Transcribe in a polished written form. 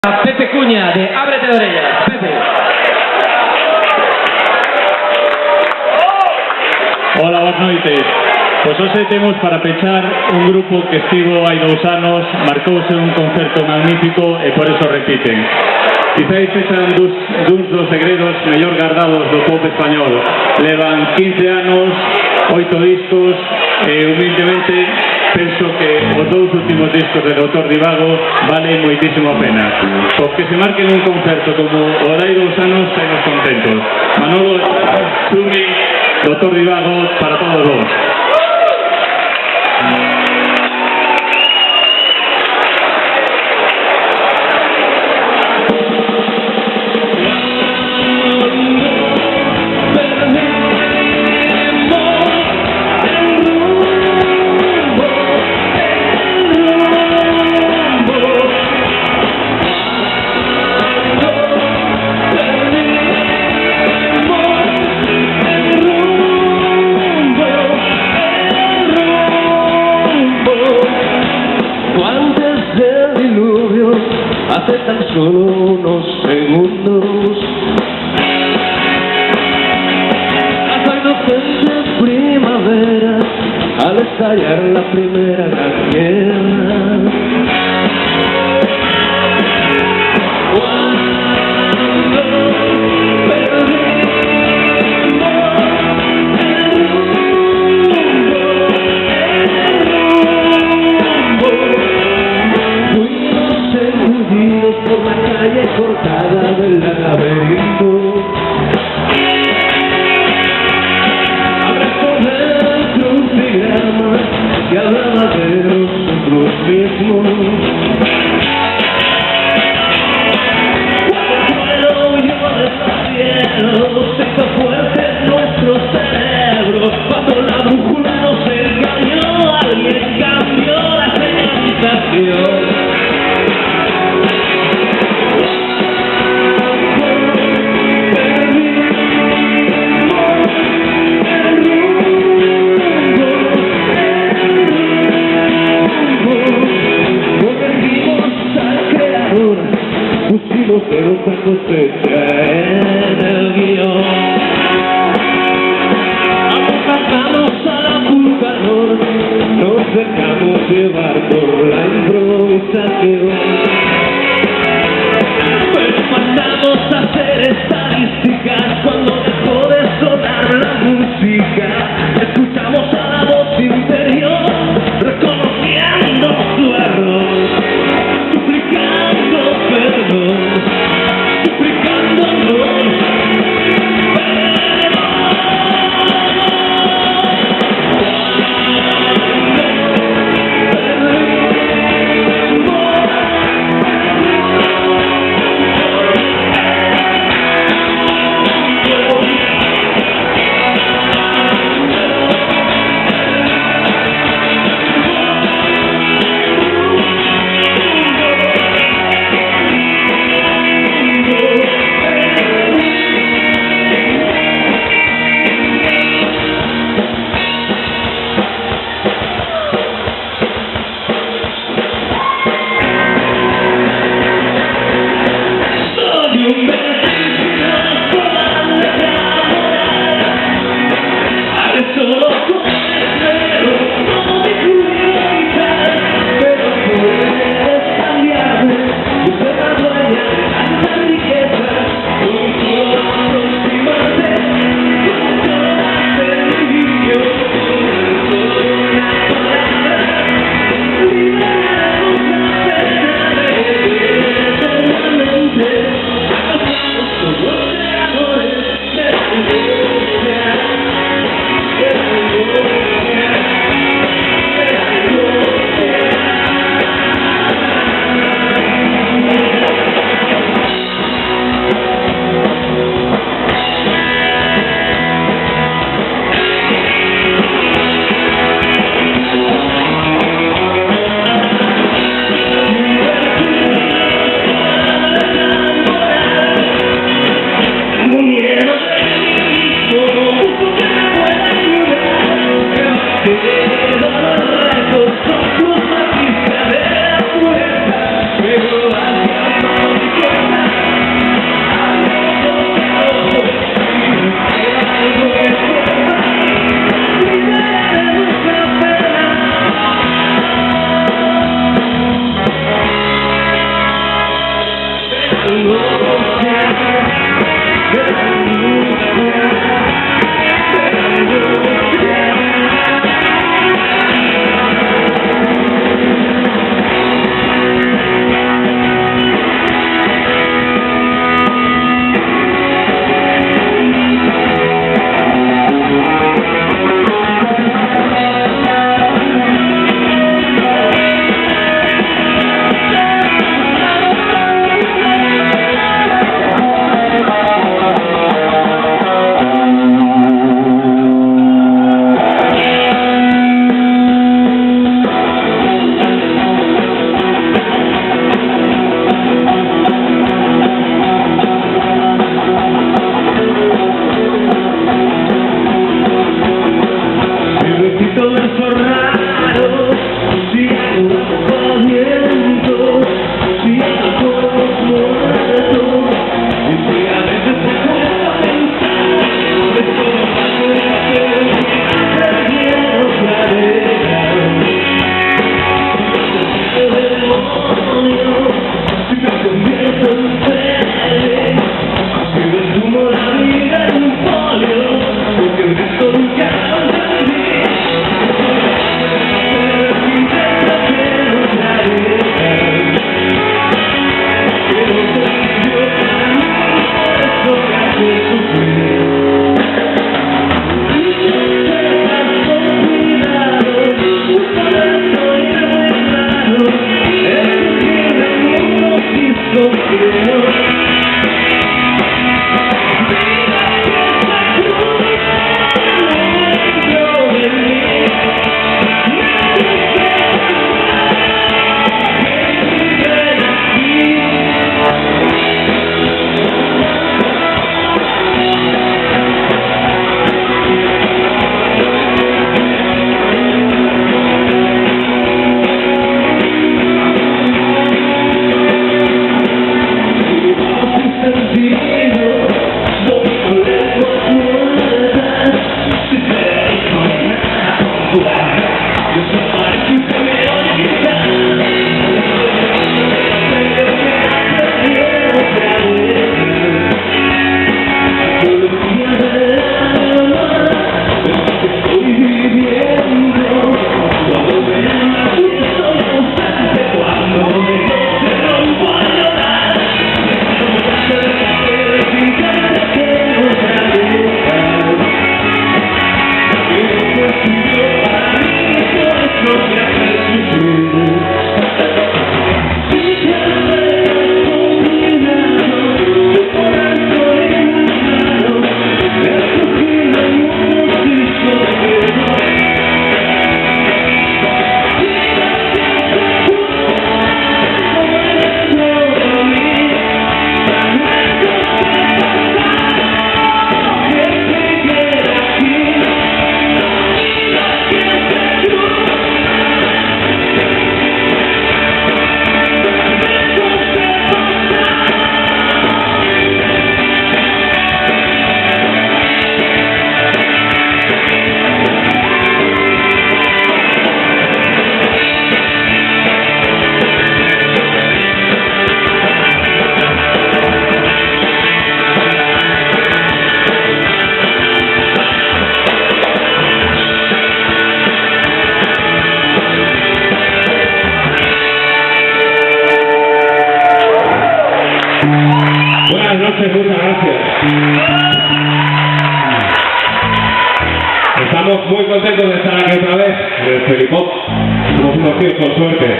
A Pepe Cuña de Ábrete de Orellas. Pepe. Hola, boas noites. Pois hoxe temos para pechar un grupo que estivo hai 2 anos, marcouse un concerto magnífico e por eso repiten. Quizáis sexan duns dos segredos mellor guardados do pop español. Levan 15 anos, 8 discos e humildemente penso que os 2 últimos discos de Dr. Divago valen moitísimo a pena. Os que se marquen un concerto como o dai 2 anos, estamos contentos. Manolo, Chumi, Dr. Divago, para todos vos. Hace tan solo unos segundos, hasta inocente primavera, al estallar la primera gran guerra. Cuando perdimos por la calle cortada del laberinto, a recorrer el crucigrama que hablaba de nosotros mismos. Cuando yo descielo, se hizo fuerte nuestro cerebro, cuando la brújula nos engañó, alguien cambió la señalización. Pusimos de otra cosecha en el guión, apartamos a la pulgador, nos dejamos llevar por la improvisación, pero pasamos a hacer estadísticas cuando dejó de sonar la música, escuchamos a la voz interior, reconociendo su error, suplicando perdón, suplicándonos perdón. noches, muchas gracias. Estamos muy contentos de estar aquí otra vez en el Felipop. Somos unos tíos con suerte.